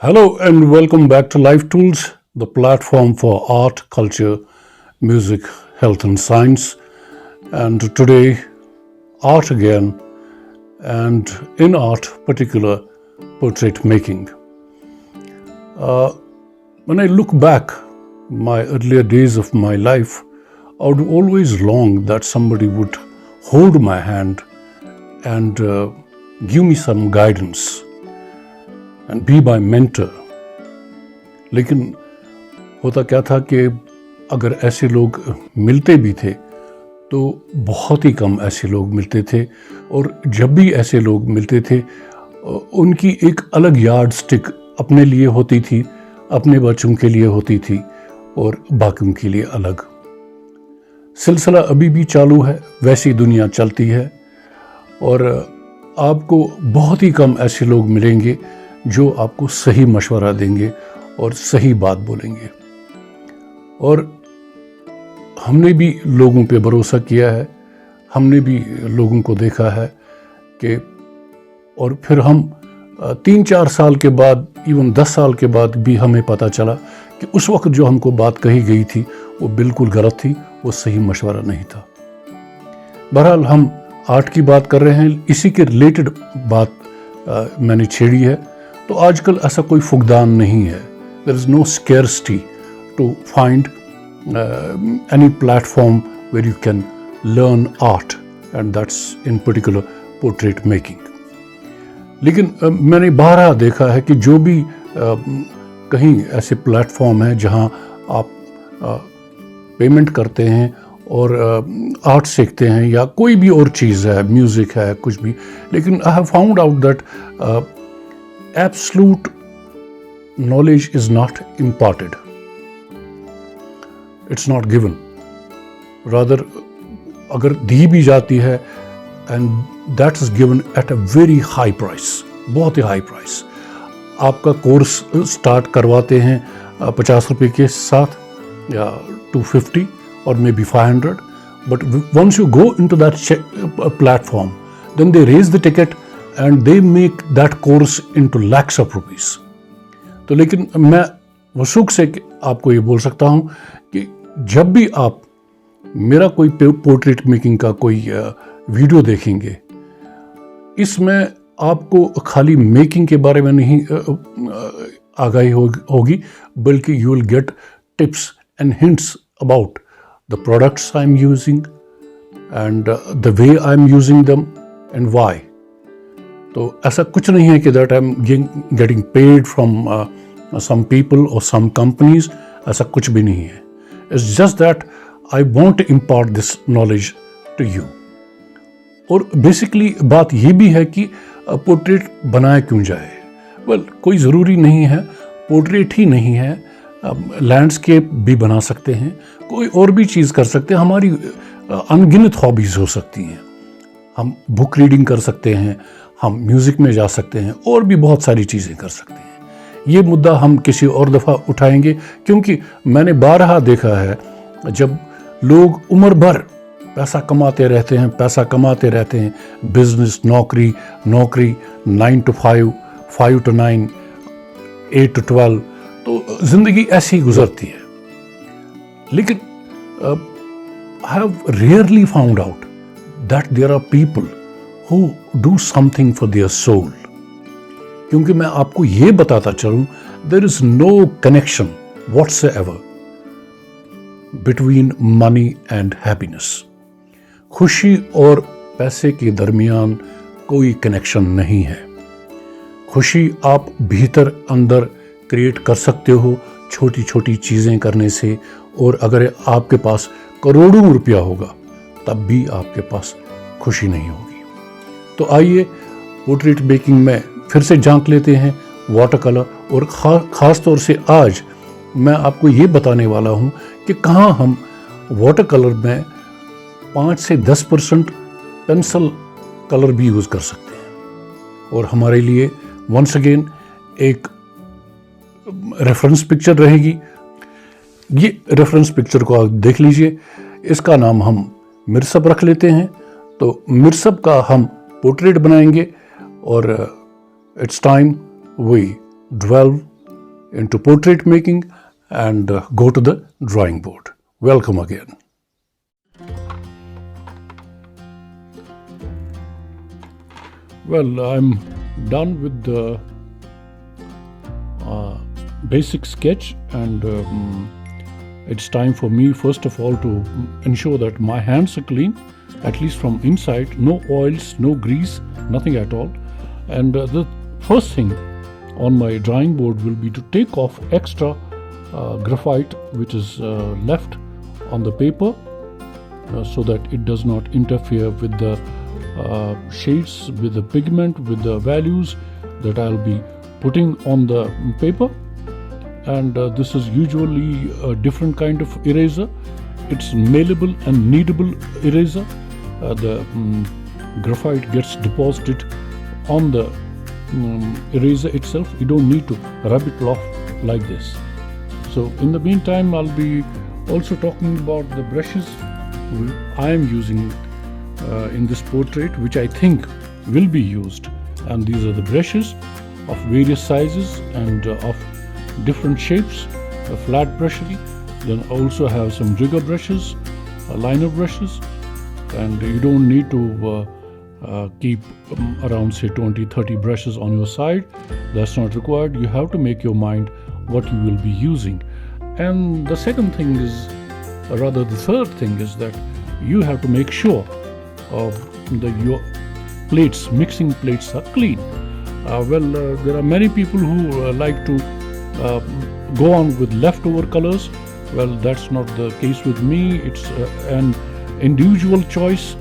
Hello and welcome back to Life Tools, the platform for art, culture, music, health, and science. And today, art again, and in art, particular portrait making. When I look back my earlier days of my life, I would always long that somebody would hold my hand and give me some guidance and be my mentor. लेकिन होता क्या था कि अगर ऐसे लोग मिलते भी थे तो बहुत ही कम ऐसे लोग मिलते थे, और जब भी ऐसे लोग मिलते थे उनकी एक अलग यार्ड स्टिक अपने लिए होती थी, अपने बच्चों के लिए होती थी और बाकियों के लिए अलग। सिलसिला अभी भी चालू है, वैसी दुनिया चलती है, और आपको बहुत ही कम ऐसे लोग मिलेंगे जो आपको सही मशवरा देंगे और सही बात बोलेंगे। और हमने भी लोगों पे भरोसा किया है, हमने भी लोगों को देखा है कि और फिर हम 3-4 साल के बाद, इवन 10 साल के बाद भी हमें पता चला कि उस वक्त जो हमको बात कही गई थी वो बिल्कुल गलत थी, वो सही मशवरा नहीं था। बहरहाल हम आर्ट की बात कर रहे हैं, इसी के रिलेटेड बात मैंने छेड़ी है। तो आजकल ऐसा कोई फुकदान नहीं है, there is no scarcity to find any platform where you can learn art, and that's in particular portrait making. लेकिन मैंने बारहा देखा है कि जो भी कहीं ऐसे प्लेटफॉर्म हैं जहां आप पेमेंट करते हैं और आर्ट सीखते हैं, या कोई भी और चीज़ है, म्यूज़िक है, कुछ भी, लेकिन I have found out that absolute knowledge is not imparted, it's not given, rather अगर दी भी जाती है and that is given at a very high price, बहुत ही हाई प्राइस। आपका कोर्स स्टार्ट करवाते हैं 50 रुपये के साथ या 250 और may be 500, but once you go into that platform, then they raise the ticket and they make that course into lakhs of rupees. तो लेकिन मैं वसूख से आपको ये बोल सकता हूँ कि जब भी आप मेरा कोई पोर्ट्रेट मेकिंग का कोई वीडियो देखेंगे, इसमें आपको खाली मेकिंग के बारे में नहीं आगाही होगी, बल्कि you will get tips and hints about the products I am using and the way I am using them and why. तो ऐसा कुछ नहीं है कि that I am getting paid from some people और सम कंपनीज, ऐसा कुछ भी नहीं है। It's just that I want to impart this knowledge to you. और बेसिकली बात ये भी है कि पोर्ट्रेट बनाया क्यों जाए। वेल, कोई ज़रूरी नहीं है पोर्ट्रेट ही नहीं है, लैंडस्केप भी बना सकते हैं, कोई और भी चीज़ कर सकते हैं, हमारी अनगिनत हॉबीज़ हो सकती हैं। हम बुक रीडिंग कर सकते हैं, हम म्यूज़िक में जा सकते हैं, और भी बहुत सारी चीज़ें कर सकते हैं। ये मुद्दा हम किसी और दफ़ा उठाएंगे, क्योंकि मैंने बारहा देखा है जब लोग उम्र भर पैसा कमाते रहते हैं, बिजनेस, नौकरी 9 to 5, 5 to 9, 8 to 12, तो ज़िंदगी ऐसी ही गुजरती है। लेकिन I have rarely found out that there are people who do something for their soul. क्योंकि मैं आपको ये बताता चलूं, there is no connection whatsoever between money and happiness. खुशी और पैसे के दरमियान कोई कनेक्शन नहीं है। खुशी आप भीतर अंदर क्रिएट कर सकते हो छोटी छोटी चीज़ें करने से, और अगर आपके पास करोड़ों रुपया होगा तब भी आपके पास खुशी नहीं होगी। तो आइए पोर्ट्रेट मेकिंग में फिर से झांक लेते हैं वाटर कलर, और ख़ास तौर से आज मैं आपको ये बताने वाला हूँ कि कहाँ हम वाटर कलर में 5 से 10% पेंसिल कलर भी यूज़ कर सकते हैं। और हमारे लिए वंस अगेन एक रेफरेंस पिक्चर रहेगी। ये रेफरेंस पिक्चर को आप देख लीजिए, इसका नाम हम मिर्सब रख लेते हैं। तो मिर्सब का हम पोर्ट्रेट बनाएंगे, और it's time we dwell into portrait making and go to the drawing board. Welcome again. Well, I'm done with the basic sketch, and it's time for me first of all to ensure that my hands are clean, at least from inside, no oils, no grease, nothing at all. And the first thing on my drawing board will be to take off extra graphite which is left on the paper so that it does not interfere with the shades, with the pigment, with the values that I'll be putting on the paper. And this is usually a different kind of eraser. It's malleable and kneadable eraser. The graphite gets deposited on the eraser itself. You don't need to rub it off like this. So in the meantime, I'll be also talking about the brushes I am using in this portrait, which I think will be used. And these are the brushes of various sizes and of different shapes, flat brushery. Then also have some rigger brushes, liner brushes, and you don't need to keep around say 20-30 brushes on your side. That's not required. You have to make your mind what you will be using. And the second thing is, or rather the third thing is that you have to make sure your plates, mixing plates are clean. There are many people who like to go on with leftover colors. Well, that's not the case with me. It's an individual choice.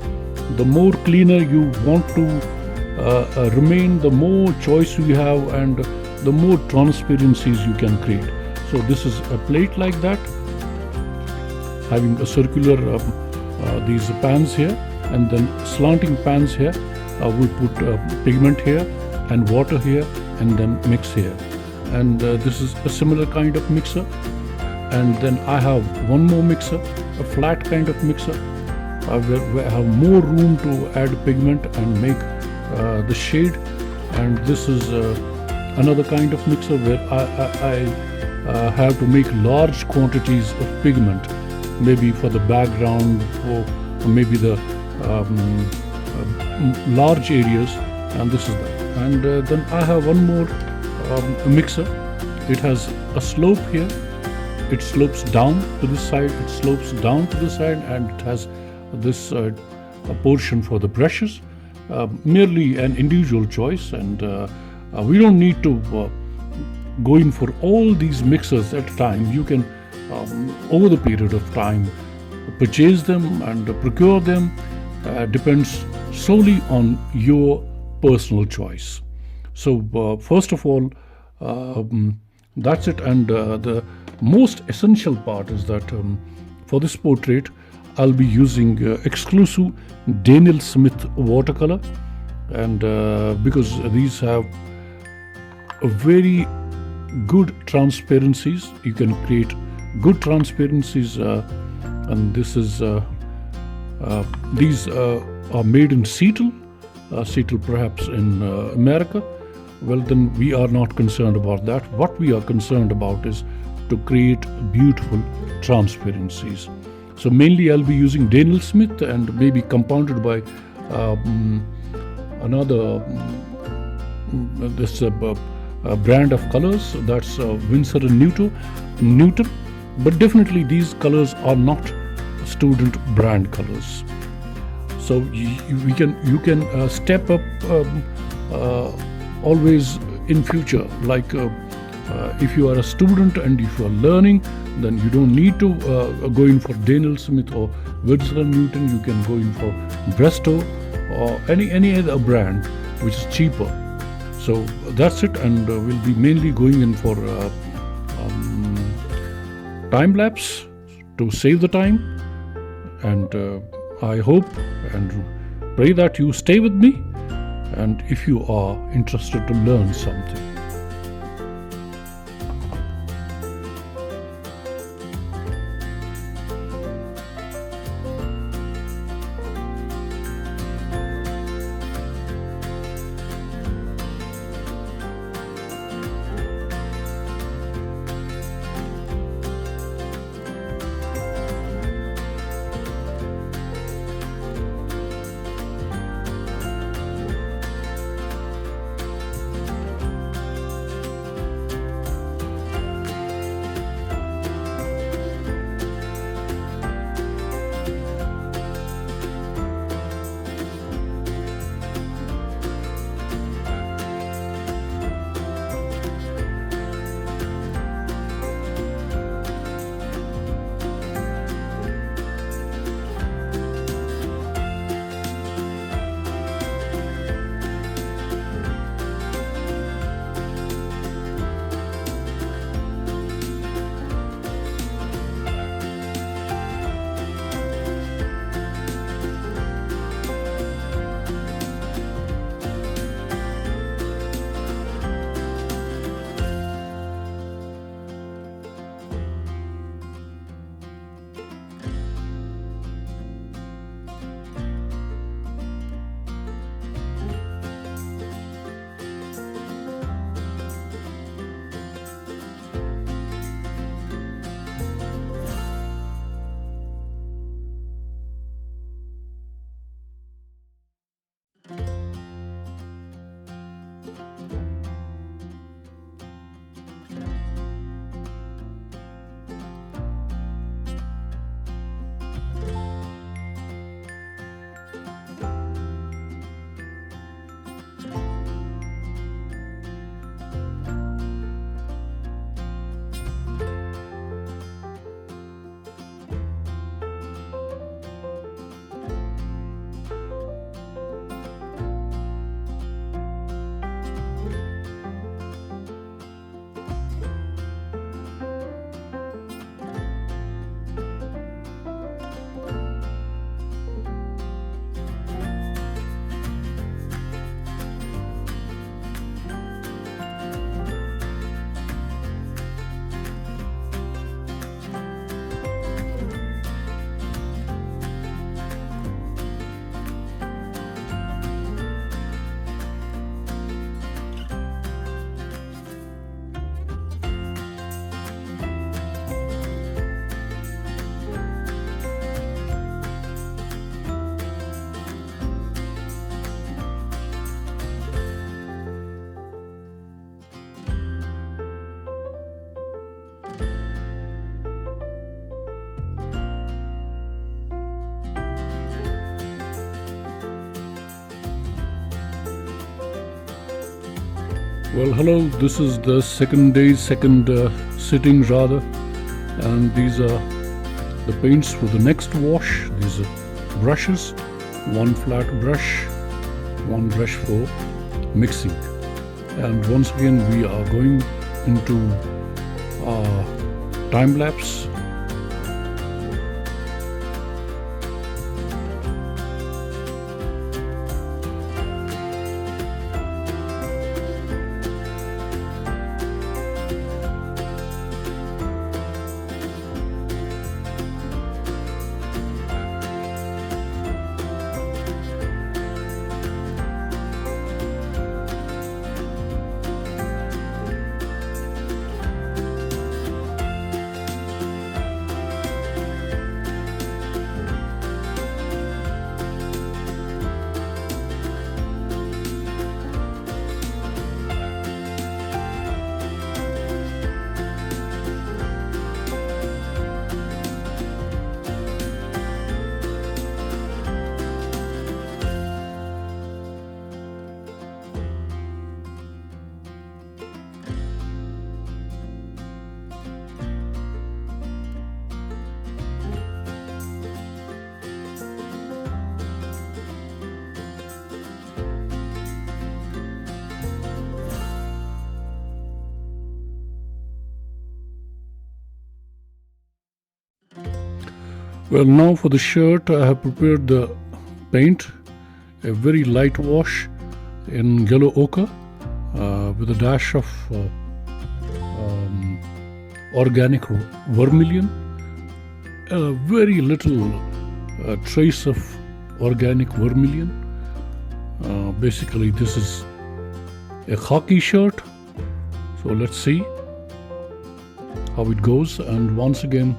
The more cleaner you want to remain, the more choice you have and the more transparencies you can create. So this is a plate like that, having a circular these pans here, and then slanting pans here. We put pigment here and water here and then mix here. And this is a similar kind of mixer. And then I have one more mixer, a flat kind of mixer, where I have more room to add pigment and make the shade. And this is another kind of mixer where I have to make large quantities of pigment, maybe for the background or maybe the large areas. And this is that. And then I have one more mixer. It has a slope here. It slopes down to this side, it slopes down to this side, and it has this a portion for the brushes. Merely an individual choice, and we don't need to go in for all these mixers at a time. You can, over the period of time, purchase them and procure them. Depends solely on your personal choice. So first of all, that's it. And the most essential part is that for this portrait, I'll be using exclusive Daniel Smith watercolor, and because these have a very good transparencies, you can create good transparencies, and this is these are made in Seattle, perhaps in America. Well, then we are not concerned about that. What we are concerned about is to create beautiful transparencies. So mainly I'll be using Daniel Smith and maybe compounded by another brand of colors, that's Winsor & Newton. But definitely these colors are not student brand colors. So you can step up always in future, like if you are a student and if you are learning, then you don't need to go in for Daniel Smith or Winsor & Newton. You can go in for Bresto or any other brand which is cheaper. So that's it, and we'll be mainly going in for time lapse to save the time. And I hope and pray that you stay with me, and if you are interested to learn something. Well, hello. This is the second day, second sitting rather, and these are the paints for the next wash. These are brushes, one flat brush, one brush for mixing. And once again, we are going into time lapse. Well, now for the shirt, I have prepared the paint, a very light wash in yellow ochre with a dash of organic vermilion, a very little trace of organic vermilion. Basically, this is a khaki shirt. So let's see how it goes. And once again,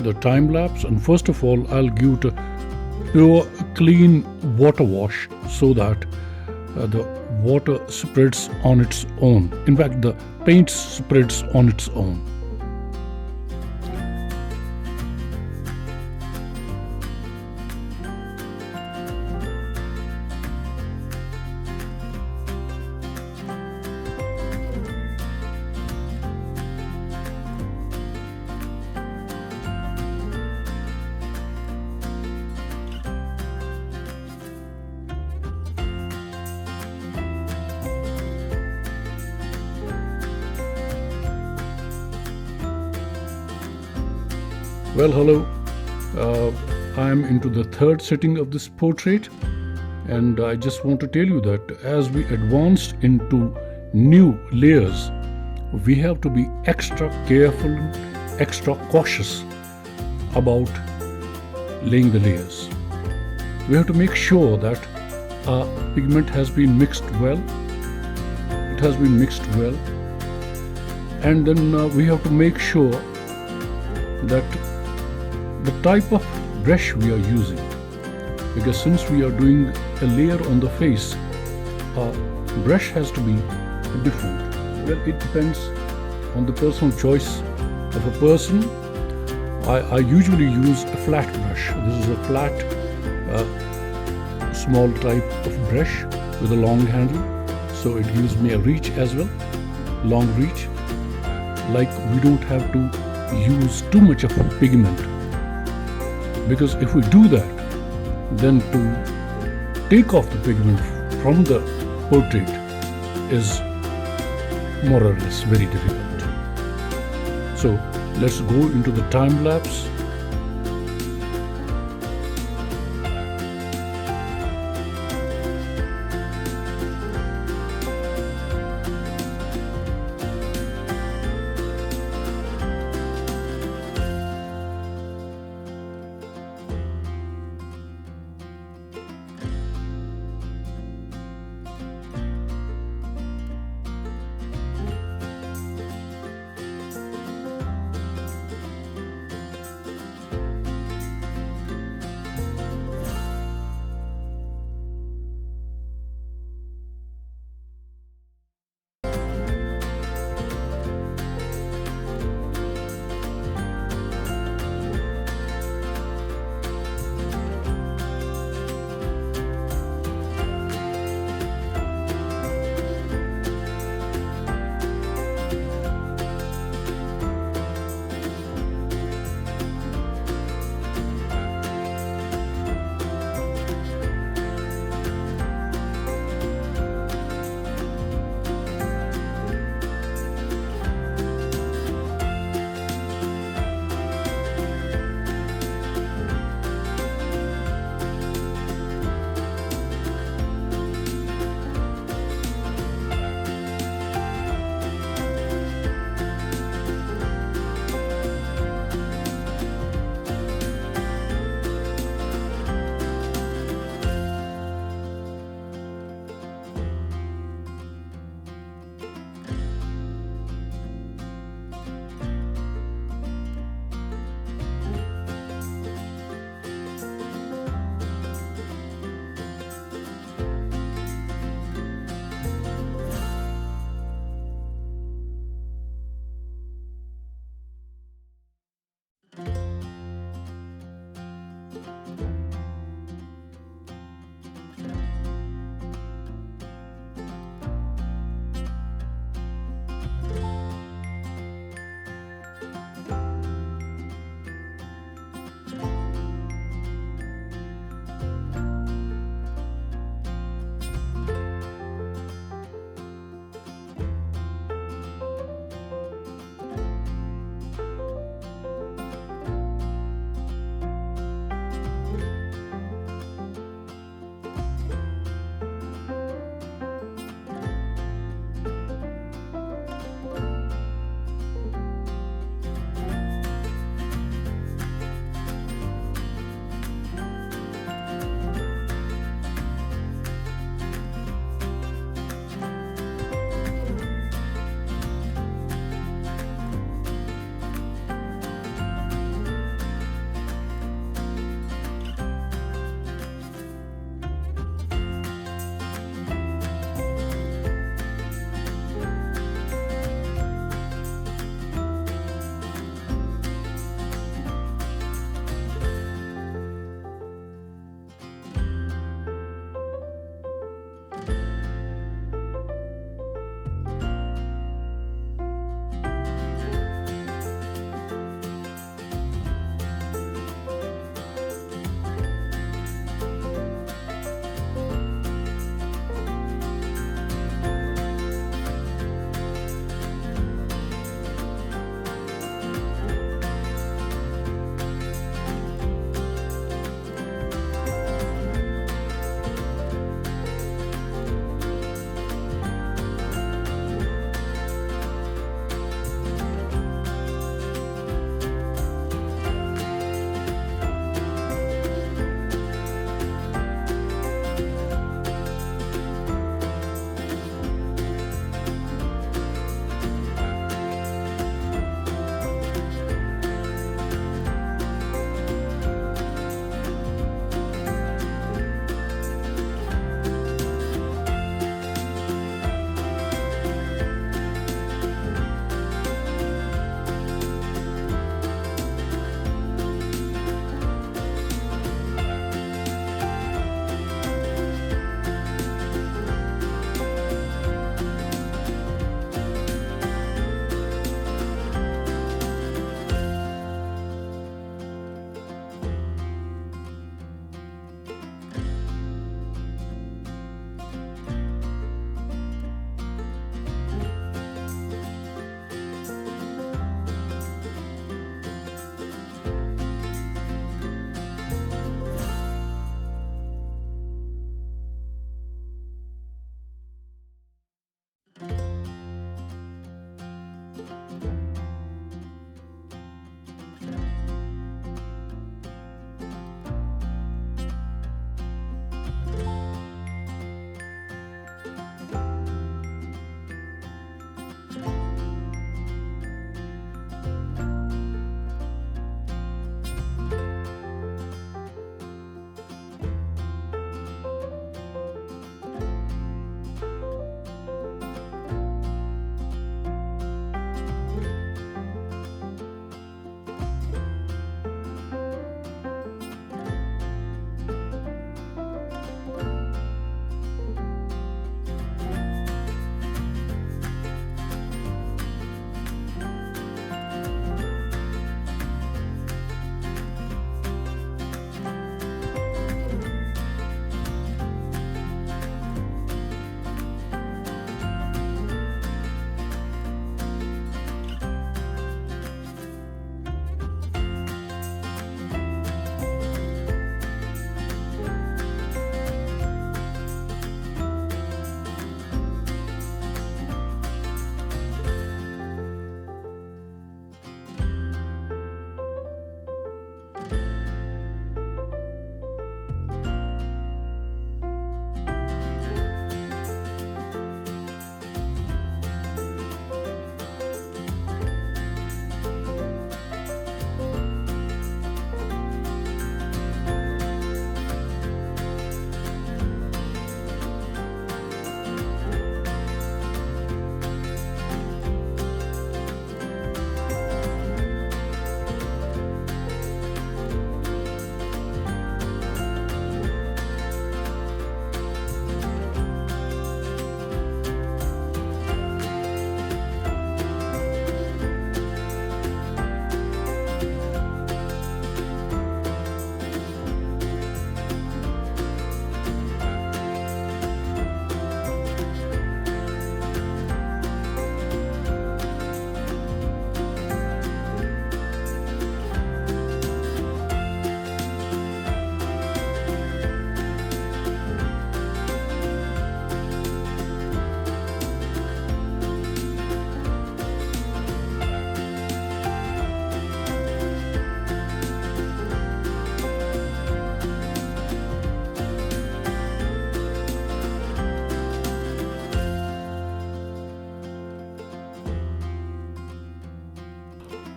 the time lapse. And first of all, I'll give it a pure, clean water wash so that the water spreads on its own. In fact, the paint spreads on its own. Well, hello. I'm into the third sitting of this portrait, and I just want to tell you that as we advance into new layers, we have to be extra careful, extra cautious about laying the layers. We have to make sure that our pigment has been mixed well. It has been mixed well, and then we have to make sure that the type of brush we are using, because since we are doing a layer on the face, our brush has to be different. Well, it depends on the personal choice of a person. I usually use a flat brush. This is a flat, small type of brush with a long handle, so it gives me a reach as well, long reach. Like, we don't have to use too much of pigment, because if we do that, then to take off the pigment from the portrait is more or less very difficult. So let's go into the time lapse.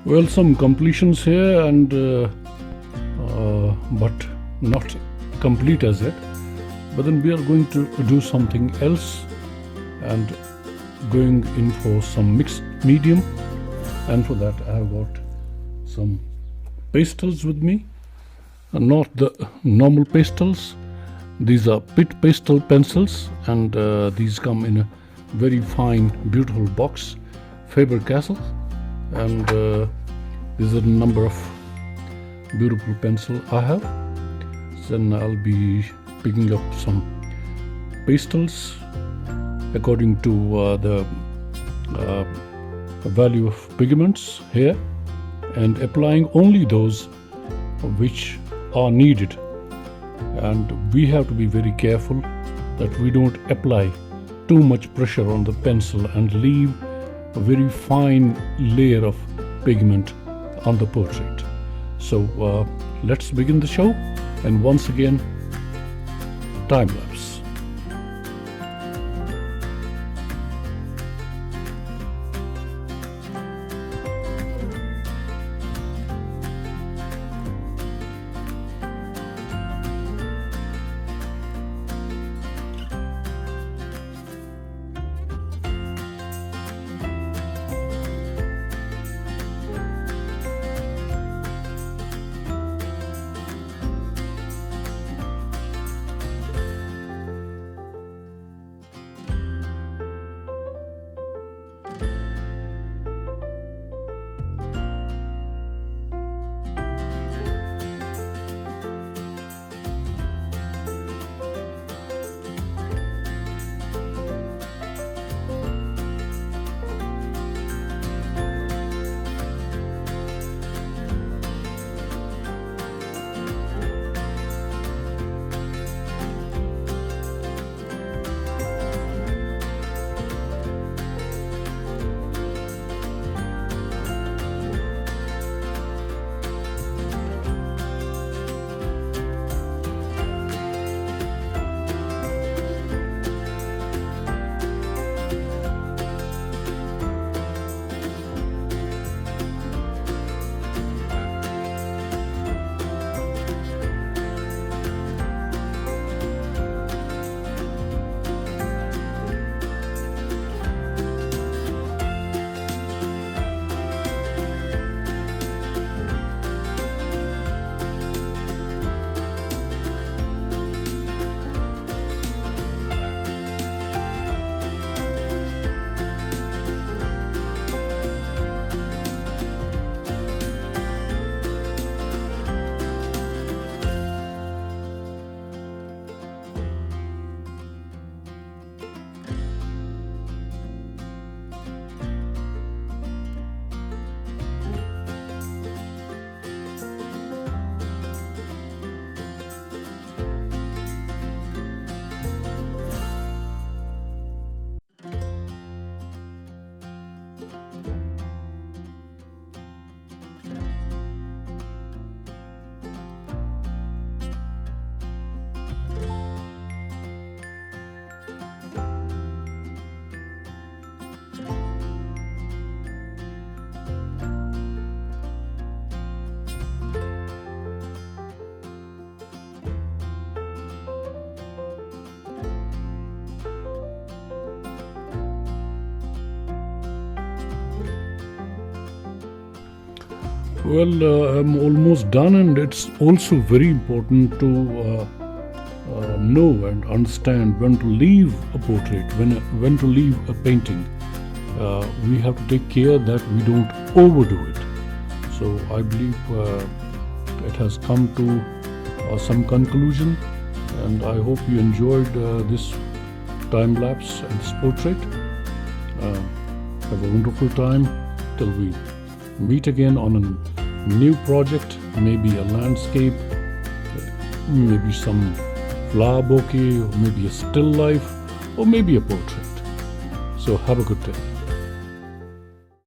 Well, some completions here, and but not complete as yet. But then we are going to do something else, and going in for some mixed medium. And for that, I have got some pastels with me, not the normal pastels. These are Pitt pastel pencils, and these come in a very fine, beautiful box, Faber-Castell, and these are the number of beautiful pencil I have. Then I'll be picking up some pastels according to the value of pigments here, and applying only those which are needed. And we have to be very careful that we don't apply too much pressure on the pencil and leave a very fine layer of pigment on the portrait. So let's begin the show, and once again, time lapse. Well, I'm almost done, and it's also very important to know and understand when to leave a portrait, when to leave a painting. We have to take care that we don't overdo it. So I believe it has come to some conclusion, and I hope you enjoyed this time lapse and this portrait. Have a wonderful time till we meet again on a new project, maybe a landscape, maybe some flower bouquet, or maybe a still life, or maybe a portrait. So have a good day.